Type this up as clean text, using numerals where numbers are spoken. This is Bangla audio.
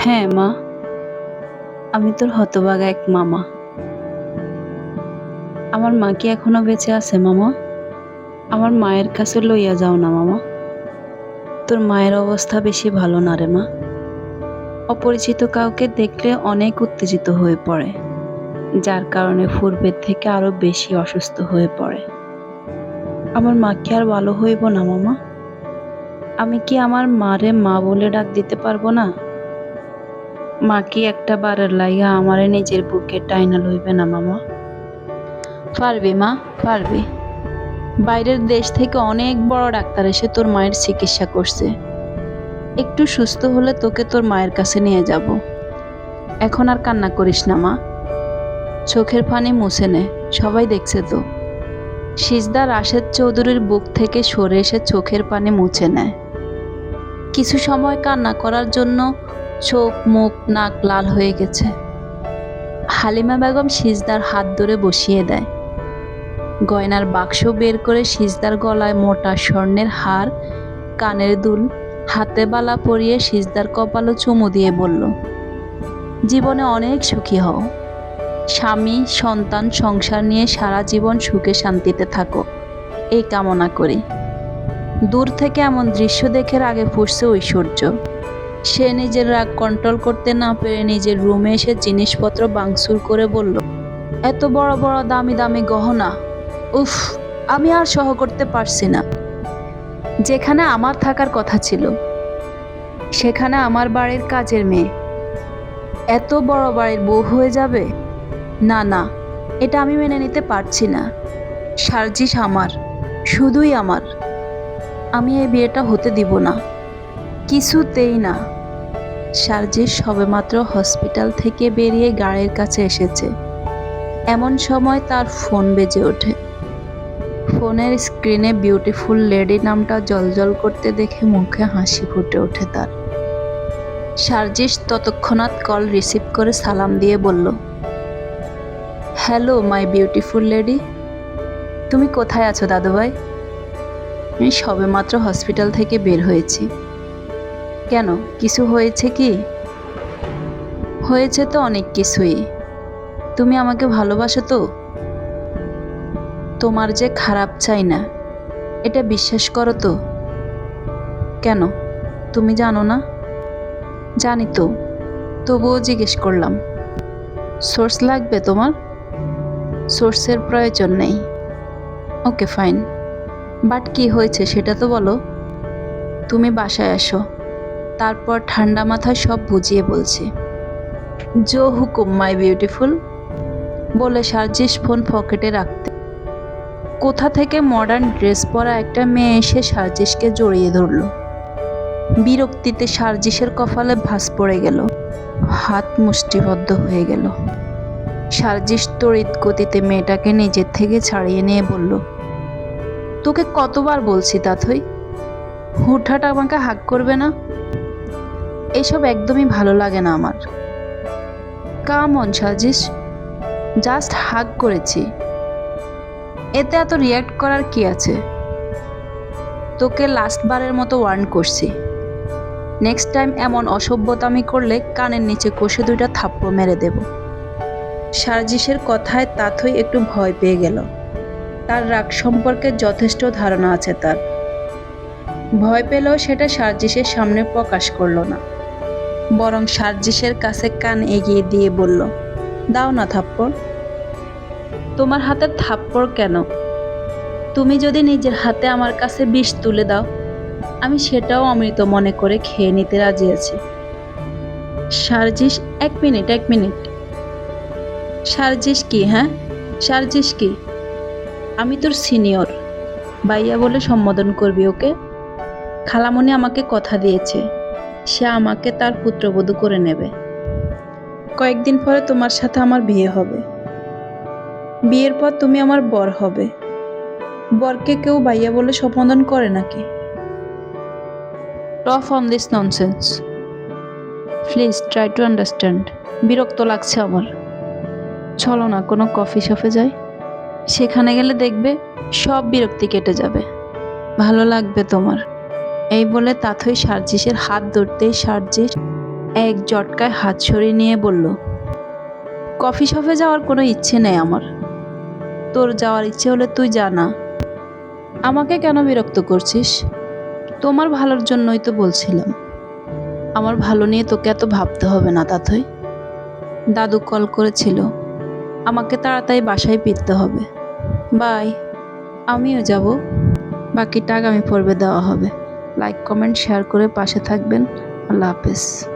হ্যাঁ মা, আমি তোর হতভাগা এক মামা। আমার মা কি এখনো বেঁচে আছে মামা? আমার মায়ের কাছে লইয়া যাও না মামা। তোর মায়ের অবস্থা বেশি ভালো না রে মা। অপরিচিত কাউকে দেখলে অনেক উত্তেজিত হয়ে পড়ে, যার কারণে পূর্বের থেকে আরো বেশি অসুস্থ হয়ে পড়ে। আমার মা কি আর ভালো হইব না মামা? আমি কি আমার মারে মা বলে ডাক দিতে পারবো না? মা কি একটা বারের লাইগা আমারে নিজের বুকে টাইনা লইবে না মামা? পারবি মা, পারবি। বাইরের দেশ থেকে অনেক বড় ডাক্তার এসে তোর মায়ের চিকিৎসা করছে। একটু সুস্থ হলে তোকে তোর মায়ের কাছে নিয়ে যাব। এখন আর কান্না করিস না মা, চোখের পানি মুছে নে, সবাই দেখছে তো। সিজদা রাশেদ চৌধুরীর বুক থেকে সরে এসে চোখের পানি মুছে নেয়। কিছু সময় কান্না করার জন্য চোখ মুখ নাক লাল হয়ে গেছে। হালিমা বেগম সিজদার হাত ধরে বসিয়ে দেয়। গয়নার বাক্স বের করে সিজদার গলায় মোটা স্বর্ণের হার, কানের দুল, হাতে বালা পরিয়ে সিজদার কপালে চুমু দিয়ে বলল, জীবনে অনেক সুখী হও। স্বামী সন্তান সংসার নিয়ে সারা জীবন সুখে শান্তিতে থাকো, এই কামনা করি। দূর থেকে এমন দৃশ্য দেখে রাগে ফুঁসছে ঐশ্বর্য। সে নিজের রাগ কন্ট্রোল করতে না পেরে নিজের রুমে এসে জিনিসপত্র ভাঙচুর করে বলল, এত বড় বড় দামি দামি গহনা, উফ, আমি আর সহ করতে পারছি না। যেখানে আমার থাকার কথা ছিল সেখানে আমার বাড়ির কাজের মেয়ে এত বড় বাড়ির বউ হয়ে যাবে? না না, এটা আমি মেনে নিতে পারছি না। সার্জিস আমার, শুধুই আমার। আমি এই বিয়েটা হতে দিব না, কিছুতেই না। সার্জিস সবেমাত্র হসপিটাল থেকে বেরিয়ে গাড়ির কাছে এসেছে। এমন সময় তার ফোন বেজে ওঠে। ফোনের স্ক্রিনে বিউটিফুল লেডি নামটা জ্বলজ্বল করতে দেখে মুখে হাসি ফুটে ওঠে তার। সার্জিস তৎক্ষণাৎ কল রিসিভ করে সালাম দিয়ে বলল, হ্যালো মাই বিউটিফুল লেডি, তুমি কোথায় আছো দাদুভাই? আমি সবেমাত্র হসপিটাল থেকে বের হয়েছি। কেন, কিছু হয়েছে কি? হয়েছে তো অনেক কিছুই। তুমি আমাকে ভালোবাসো তো? তোমার যে খারাপ চাই না, এটা বিশ্বাস করো তো? কেন, তুমি জানো না? জানি তো, তবুও জিজ্ঞেস করলাম। সোর্স লাগবে তোমার? সোর্সের প্রয়োজন নেই। ওকে ফাইন, বাট কি হয়েছে সেটা তো বলো। তুমি বাসায় আসো, তারপর ঠান্ডা মাথায় সব বুঝিয়ে বলছি। জো হুকুম মাই বিউটিফুল, বলে সার্জিস ফোন পকেটে রাখতে কোথা থেকে মডার্ন ড্রেস পরা একটা মেয়ে এসে সার্জিসকে জড়িয়ে ধরল। বিরক্তিতে সার্জিসের কপালে ভাঁজ পড়ে গেল, হাত মুষ্টিবদ্ধ হয়ে গেল। সার্জিস তড়িৎ গতিতে মেয়েটাকে নিজের থেকে ছাড়িয়ে নিয়ে বলল, তোকে কতবার বলছি তাথই, হুটহাট আমাকে হাক করবে না। এসব একদমই ভালো লাগে না আমার। কাম অন সার্জিস, জাস্ট হাক করেছি, এতে এত রিয়্যাক্ট করার কি আছে? তোকে লাস্টবারের মতো ওয়ার্ন করছি, নেক্সট টাইম এমন অসভ্যতামি করলে কানের নিচে কষে দুইটা থাপ্পড় মেরে দেব। সার্জিসের কথায় তাথই একটু ভয় পেয়ে গেল। তার রাগ সম্পর্কে যথেষ্ট ধারণা আছে তার। ভয় পেলেও সেটা সার্জিসের সামনে প্রকাশ করলো না, বরং সার্জিসের কাছে কান এগিয়ে দিয়ে বলল, দাও না থাপ্পড়। তোমার হাতে থাপ্পড় কেন? তুমি যদি নিজের হাতে আমার কাছে বিষ তুলে দাও, আমি সেটাও অমৃত মনে করে খেয়ে নিতে রাজি আছি। সার্জিস, এক মিনিট এক মিনিট। সার্জিস কি? হ্যাঁ, সার্জিস কি? আমি তোর সিনিয়র, ভাইয়া বলে সম্বোধন করবি ওকে। খালামণি আমাকে কথা দিয়েছে, সে আমাকে তার পুত্রবধূ করে নেবে। কয়েকদিন পরে তোমার সাথে আমার বিয়ে হবে। বিয়ের পর তুমি আমার বর হবে। বরকে কেউ ভাইয়া বলে সম্বোধন করে নাকি? Of on this nonsense, please try to understand. বিরক্ত লাগছে আমার। চলো না কোনো কফি শপে যাই, সেখানে গেলে দেখবে সব বিরক্তি কেটে যাবে, ভালো লাগবে তোমার। এই বলে তাথই সার্জিসের হাত ধরতেই সার্জিস এক জটকায় হাত সরিয়ে নিয়ে বলল, কফি শপে যাওয়ার কোনো ইচ্ছে নেই আমার। তোর যাওয়ার ইচ্ছে হলে তুই যা না। আমাকে কেন বিরক্ত করছিস? তোমার ভালোর জন্যই তো বলছিলাম। আমার ভালো নিয়ে তোকে এত ভাবতে হবে না তাথই। দাদু কল করেছিল, আমাকে তাড়াতাড়ি বাসায় ফিরতে হবে। বাই। আমিও যাব। বাকিটা আগামী পর্বে দেওয়া হবে। লাইক কমেন্ট শেয়ার করে পাশে থাকবেন। আল্লাহ হাফেজ।